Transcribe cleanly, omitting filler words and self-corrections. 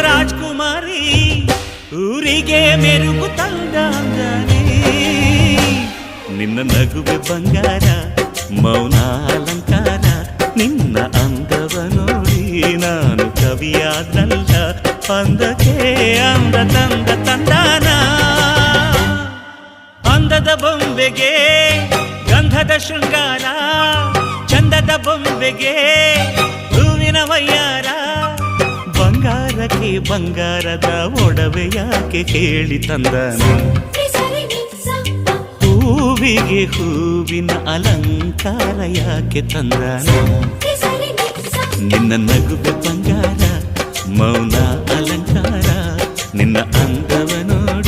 ರಾಜ್ಕುಮಾರಿ ಊರಿಗೆ ಮೆರುಗು ತಂದಾಂಗನೇ ನಿನ್ನ ನಗುವೆ ಬಂಗಾರ ಮೌನ ಅಲಂಕಾರ ನಿನ್ನ ಅಂದವ ನೋಡಿ ನಾನು ಕವಿಯಾದಲ್ಲ ಅಂದಕ್ಕೆ ಅಂದ ತಂದ ತಂದಾನ ಅಂದದ ಬೊಂಬೆಗೆ ಗಂಧದ ಶೃಂಗಾರ ಚಂದದ ಬೊಂಬೆಗೆ ಹೂವಿನ ವಯ್ಯಾರ ಬಂಗಾರಕ್ಕೆ ಬಂಗಾರದ ಒಡವೆ ಯಾಕೆ ಕೇಳಿ ತಂದನು ಹೂವಿಗೆ ಹೂವಿನ ಅಲಂಕಾರ ಯಾಕೆ ತಂದನು ನಿನ್ನ ನಗುವೆ ಬಂಗಾರ ಮೌನ ಅಲಂಕಾರ ನಿನ್ನ ಅಂದ